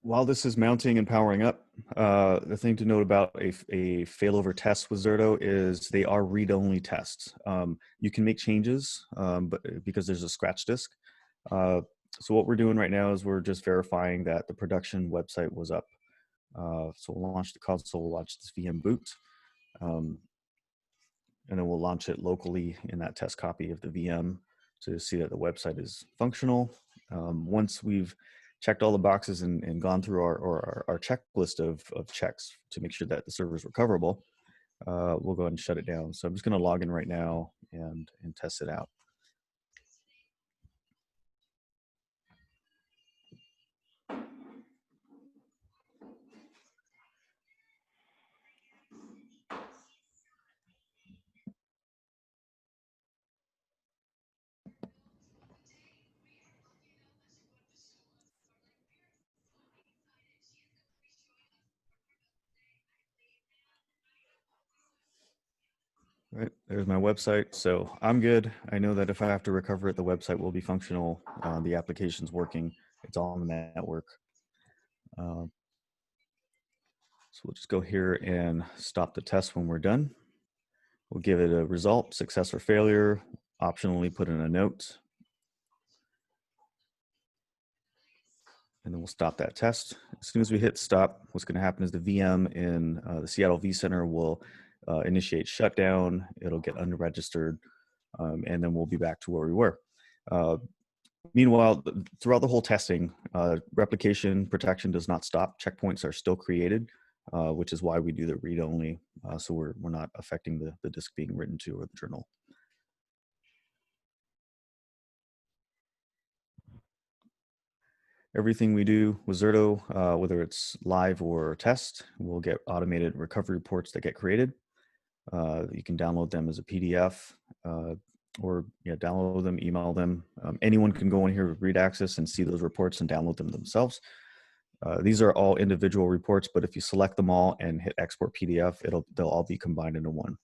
While this is mounting and powering up, the thing to note about a failover test with Zerto is they are read-only tests. You can make changes, but because there's a scratch disk. So what we're doing right now is we're just verifying that the production website was up. So we'll launch the console, we'll launch this VM boot, and then we'll launch it locally in that test copy of the VM to see that the website is functional. Once we've checked all the boxes and gone through our checklist of checks to make sure that the server is recoverable, we'll go ahead and shut it down. So I'm just going to log in right now and test it out. Right, there's my website. So I'm good. I know that if I have to recover it, the website will be functional. The application's working. It's all on the network. So we'll just go here and stop the test when we're done. We'll give it a result, success or failure, optionally put in a note. And then we'll stop that test. As soon as we hit stop, what's going to happen is the VM in the Seattle vCenter will initiate shutdown. It'll get unregistered, and then we'll be back to where we were. Meanwhile, throughout the whole testing, replication protection does not stop. Checkpoints are still created, which is why we do the read-only, so we're not affecting the disk being written to or the journal. Everything we do with Zerto, whether it's live or test, we'll get automated recovery reports that get created. You can download them as a PDF or download them, email them. Anyone can go in here with read access and see those reports and download them themselves. These are all individual reports, but if you select them all and hit export PDF, they'll all be combined into one.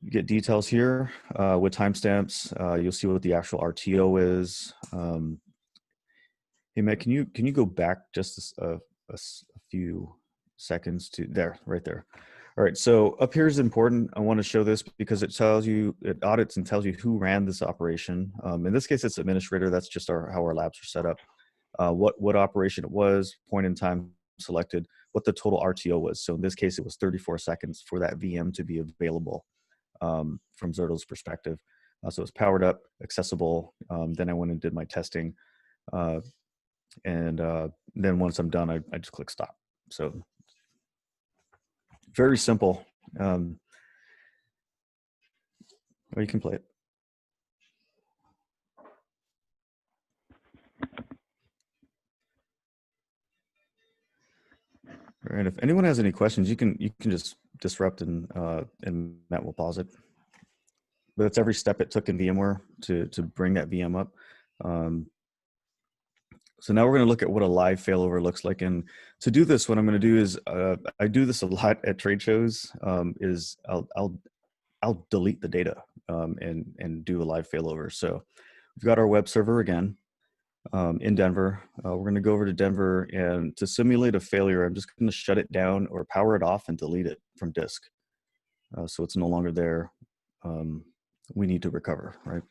You get details here with timestamps. You'll see what the actual RTO is. Hey, Matt, can you go back just a few seconds to there, right there. All right, so up here is important. I want to show this because it audits and tells you who ran this operation. In this case, it's administrator. That's just how our labs are set up. What operation it was, point in time selected, what the total RTO was. So in this case, it was 34 seconds for that VM to be available from Zerto's perspective. So it's powered up, accessible. Then I went and did my testing. And then once I'm done, I just click stop. So very simple. Or you can play it. right. If anyone has any questions, you can just disrupt and Matt will pause it. But that's every step it took in VMware to bring that VM up. So now we're going to look at what a live failover looks like. And to do this, what I'm going to do is I do this a lot at trade shows. Is I'll delete the data and do a live failover. So we've got our web server again in Denver. We're going to go over to Denver, and to simulate a failure, I'm just going to shut it down or power it off and delete it from disk. So it's no longer there. We need to recover, right?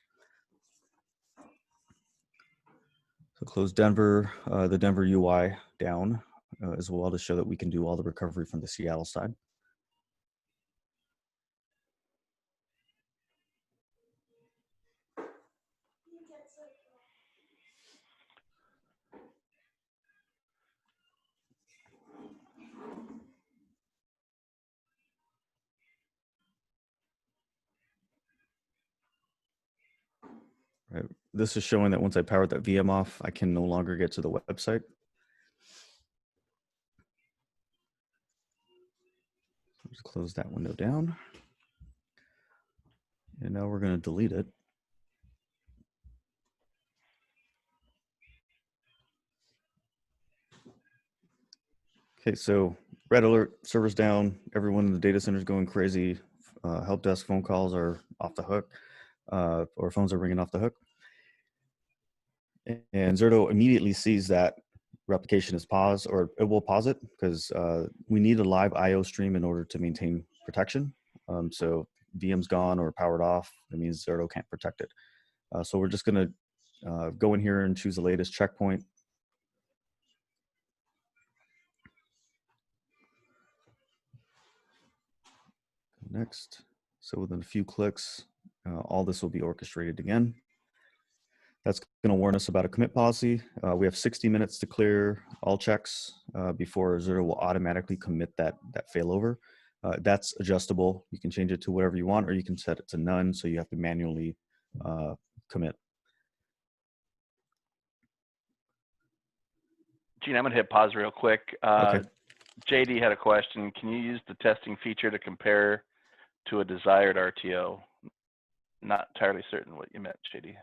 So close Denver, the Denver UI down as well to show that we can do all the recovery from the Seattle side. Right. This is showing that once I powered that VM off, I can no longer get to the website. Just close that window down. And now we're going to delete it. Okay, so red alert, server's down, everyone in the data center is going crazy. Help desk phone calls are off the hook, or phones are ringing off the hook. And Zerto immediately sees that replication is paused, or it will pause it because we need a live IO stream in order to maintain protection. So VM's gone or powered off, that means Zerto can't protect it. So we're just gonna go in here and choose the latest checkpoint. Next. So within a few clicks, all this will be orchestrated again. That's going to warn us about a commit policy. We have 60 minutes to clear all checks before Zerto will automatically commit that failover. That's adjustable. You can change it to whatever you want, or you can set it to none, so you have to manually commit. Gene, I'm going to hit pause real quick. Okay. JD had a question. Can you use the testing feature to compare to a desired RTO? Not entirely certain what you meant, JD.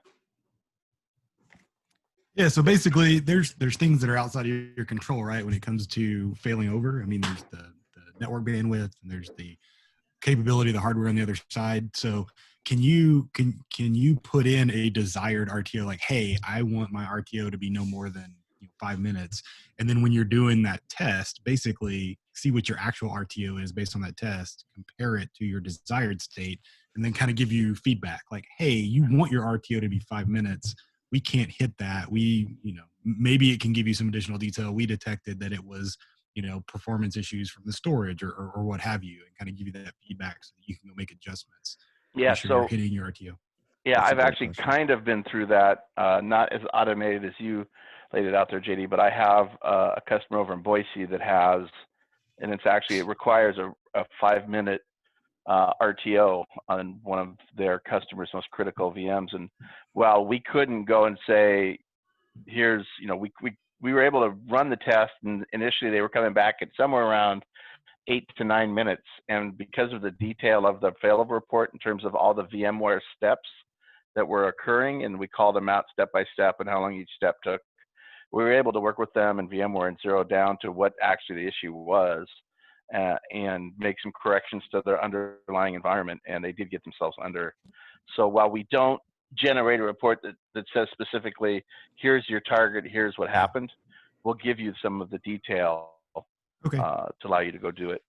Yeah, so basically there's things that are outside of your control, right? When it comes to failing over, I mean, there's the network bandwidth and there's the capability of the hardware on the other side. So can you put in a desired RTO, like, hey, I want my RTO to be no more than 5 minutes, and then when you're doing that test, basically see what your actual RTO is based on that test, compare it to your desired state, and then kind of give you feedback, like, hey, you want your RTO to be 5 minutes. We can't hit that. We, maybe it can give you some additional detail. We detected that it was, performance issues from the storage or what have you, and kind of give you that feedback so that you can go make adjustments. Yeah, sure you're hitting your RTO. Yeah, I've actually kind of been through that, not as automated as you laid it out there, JD, but I have a customer over in Boise that has, and it requires a 5-minute RTO on one of their customers' most critical VMs. And while we couldn't go and say, here's, we were able to run the test, and initially they were coming back at somewhere around 8 to 9 minutes. And because of the detail of the failover report in terms of all the VMware steps that were occurring, and we called them out step by step and how long each step took, we were able to work with them and VMware and zero down to what actually the issue was and make some corrections to their underlying environment, and they did get themselves under. So while we don't generate a report that says specifically, here's your target, here's what happened, we'll give you some of the detail to allow you to go do it.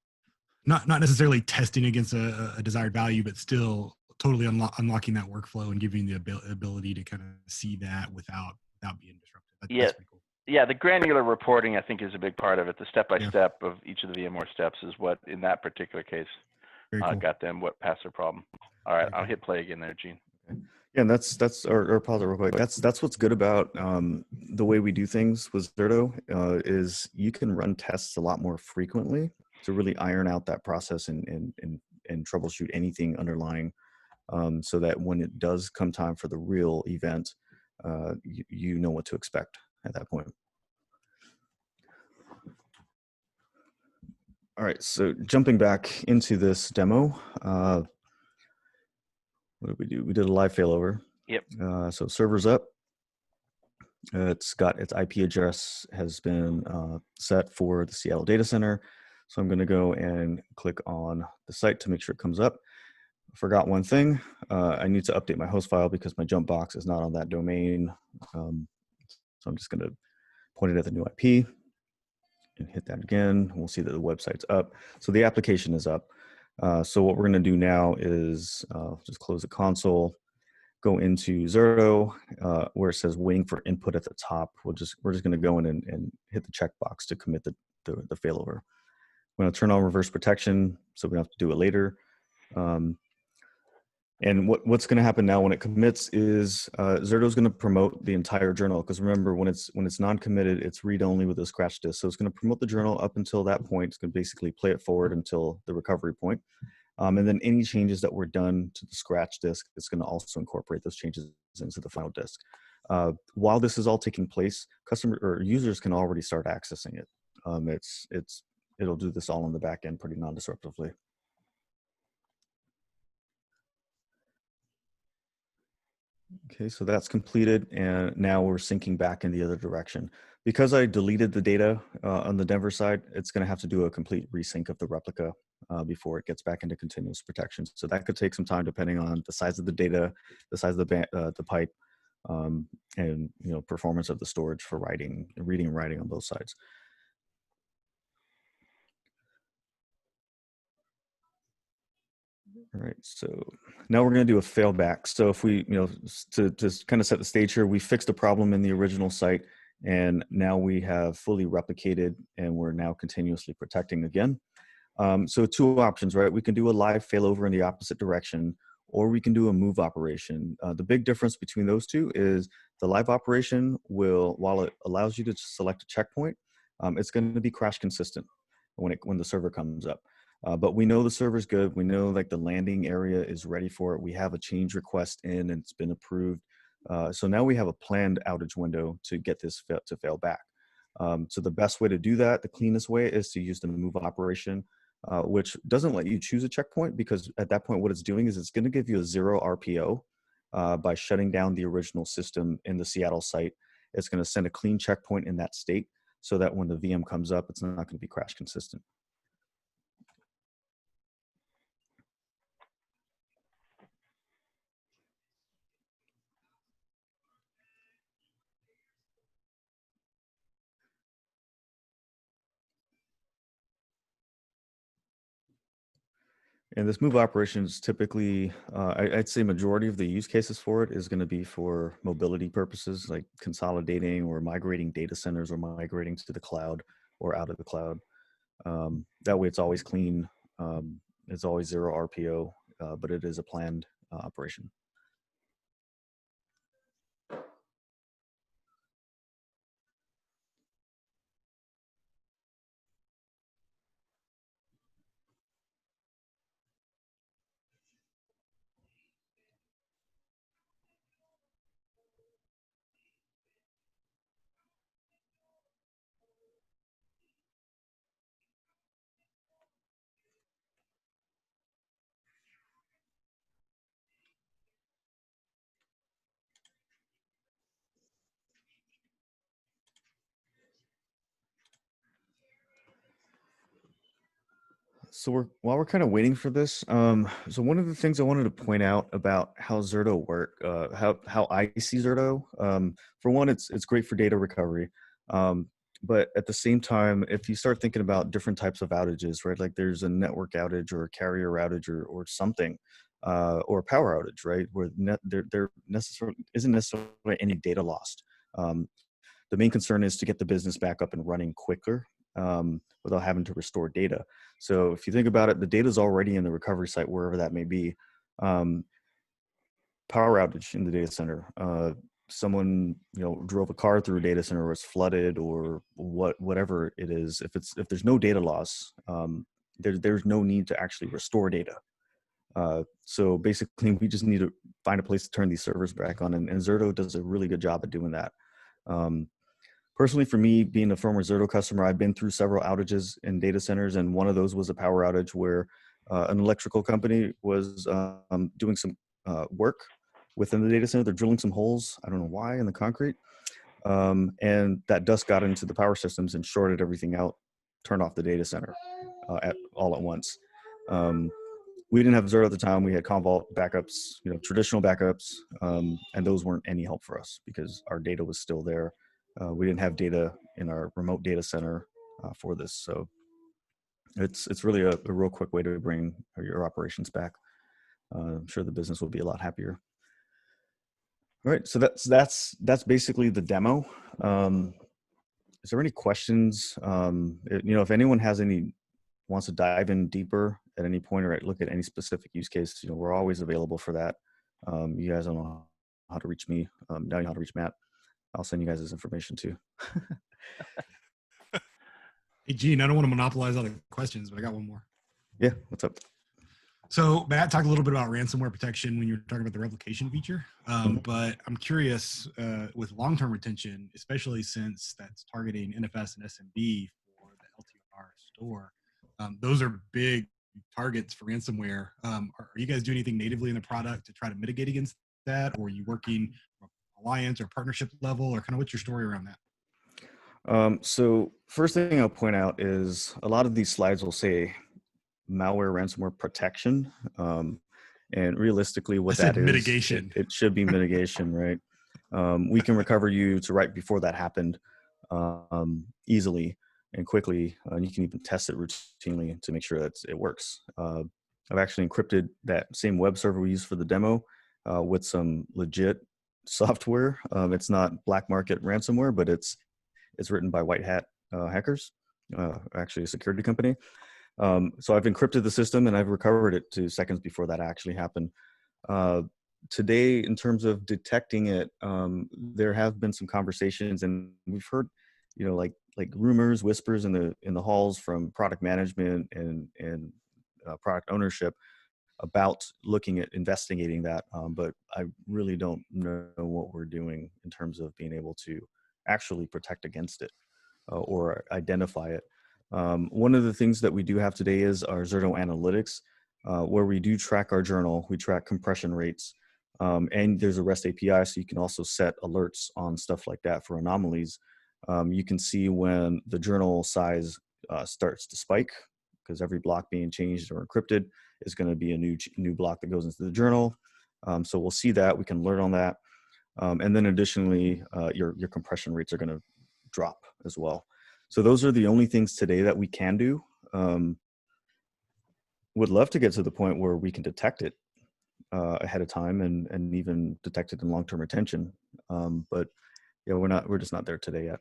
Not necessarily testing against a desired value, but still totally unlocking that workflow and giving the ability to kind of see that without being disruptive. That's pretty cool. Yeah, the granular reporting, I think, is a big part of it. The step-by-step of each of the VMware steps is what, in that particular case, cool. Got them past their problem. All right, I'll hit play again there, Gene. Okay. Yeah, and that's or pause it real quick. That's what's good about the way we do things with Zerto is you can run tests a lot more frequently to really iron out that process and troubleshoot anything underlying, so that when it does come time for the real event, you know what to expect at that point. All right, so jumping back into this demo, what did we do? We did a live failover. Yep. So server's up. It's got its IP address has been set for the Seattle data center. So I'm going to go and click on the site to make sure it comes up. I forgot one thing. I need to update my host file because my jump box is not on that domain. So I'm just going to point it at the new IP and hit that again. We'll see that the website's up. So the application is up. So what we're going to do now is just close the console, go into Zerto, where it says waiting for input at the top. We're just going to go in and hit the checkbox to commit the failover. I'm going to turn on reverse protection so we don't have to do it later. And what's going to happen now when it commits is Zerto is going to promote the entire journal, because remember, when it's non-committed, it's read-only with a scratch disk. So it's going to promote the journal up until that point. It's going to basically play it forward until the recovery point. And then any changes that were done to the scratch disk, it's going to also incorporate those changes into the final disk. While this is all taking place, customer or users can already start accessing it. It'll do this all on the back end pretty non-disruptively. Okay, so that's completed, and now we're syncing back in the other direction. Because I deleted the data on the Denver side, it's going to have to do a complete resync of the replica before it gets back into continuous protection. So that could take some time, depending on the size of the data, the size of the pipe, and performance of the storage for reading and writing on both sides. All right, so now we're going to do a failback. So if we, to kind of set the stage here, we fixed a problem in the original site, and now we have fully replicated, and we're now continuously protecting again. So two options, right? We can do a live failover in the opposite direction, or we can do a move operation. The big difference between those two is the live operation will, while it allows you to select a checkpoint, it's going to be crash consistent when the server comes up. But we know the server's good. We know like the landing area is ready for it. We have a change request in and it's been approved. So now we have a planned outage window to get this to fail back. So the best way to do that, the cleanest way, is to use the move operation, which doesn't let you choose a checkpoint, because at that point what it's doing is it's going to give you a 0 RPO by shutting down the original system in the Seattle site. It's going to send a clean checkpoint in that state so that when the VM comes up, it's not going to be crash consistent. And this move operation is typically, I'd say majority of the use cases for it is going to be for mobility purposes, like consolidating or migrating data centers or migrating to the cloud or out of the cloud. That way it's always clean. It's always 0 RPO, but it is a planned operation. So while we're kind of waiting for this, so one of the things I wanted to point out about how Zerto work, how I see Zerto, for one, it's great for data recovery, but at the same time, if you start thinking about different types of outages, right? Like there's a network outage or a carrier outage or something, or a power outage, right? Where there necessarily isn't necessarily any data lost. The main concern is to get the business back up and running quicker, without having to restore data. So if you think about it, the data is already in the recovery site, wherever that may be. Power outage in the data center. Someone drove a car through a data center, or it's flooded, or whatever it is. If there's no data loss, there's no need to actually restore data. So basically, we just need to find a place to turn these servers back on, and Zerto does a really good job at doing that. Personally, for me, being a former Zerto customer, I've been through several outages in data centers, and one of those was a power outage where an electrical company was doing some work within the data center. They're drilling some holes, I don't know why, in the concrete. And that dust got into the power systems and shorted everything out, turned off the data center all at once. We didn't have Zerto at the time. We had Commvault backups, traditional backups, and those weren't any help for us because our data was still there. We didn't have data in our remote data center for this. So it's really a real quick way to bring your operations back. I'm sure the business will be a lot happier. All right, so that's basically the demo. Is there any questions? If anyone wants to dive in deeper at any point or look at any specific use case, we're always available for that. You guys don't know how to reach me. Now you know how to reach Matt. I'll send you guys this information too. Hey, Gene, I don't want to monopolize all the questions, but I got one more. Yeah, what's up? So Matt talked a little bit about ransomware protection when you were talking about the replication feature, but I'm curious with long-term retention, especially since that's targeting NFS and SMB for the LTR store. Those are big targets for ransomware. Are you guys doing anything natively in the product to try to mitigate against that, or are you working alliance or partnership level, or kind of what's your story around that? So first thing I'll point out is a lot of these slides will say malware ransomware protection. And realistically what that is, mitigation. It should be mitigation, right? We can recover you to right before that happened easily and quickly. And you can even test it routinely to make sure that it works. I've actually encrypted that same web server we used for the demo with some legit software. It's not black market ransomware, but it's written by white hat hackers, actually a security company. So I've encrypted the system and I've recovered it to seconds before that actually happened. Today, in terms of detecting it, there have been some conversations, and we've heard, like rumors, whispers in the halls from product management and product ownership about looking at investigating that. But I really don't know what we're doing in terms of being able to actually protect against it or identify it. One of the things that we do have today is our Zerto Analytics, where we do track our journal. We track compression rates, and there's a REST API, so you can also set alerts on stuff like that for anomalies. You can see when the journal size starts to spike, because every block being changed or encrypted is going to be a new block that goes into the journal. So we'll see that. We can alert on that. And then additionally, your compression rates are going to drop as well. So those are the only things today that we can do. Would love to get to the point where we can detect it ahead of time and even detect it in long-term retention. But yeah, we're just not there today yet.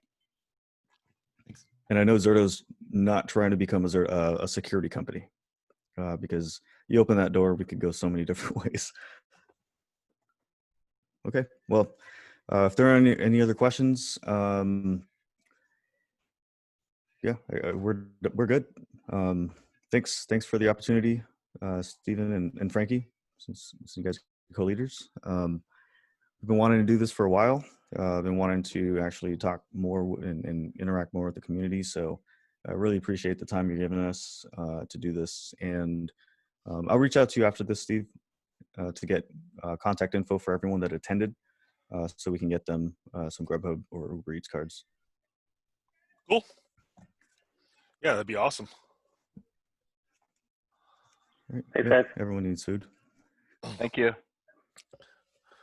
Thanks. And I know Zerto's not trying to become a security company because you open that door, we could go so many different ways. Okay, well, if there are any other questions, yeah, we're good. Thanks for the opportunity, Stephen and Frankie, since you guys are co-leaders. We've been wanting to do this for a while. I've been wanting to actually talk more and interact more with the community. So I really appreciate the time you're giving us to do this. And I'll reach out to you after this, Steve, to get contact info for everyone that attended, so we can get them some Grubhub or Uber Eats cards. Cool. Yeah, that'd be awesome. Right. Hey, Yeah, Fred. everyone needs food. Thank you.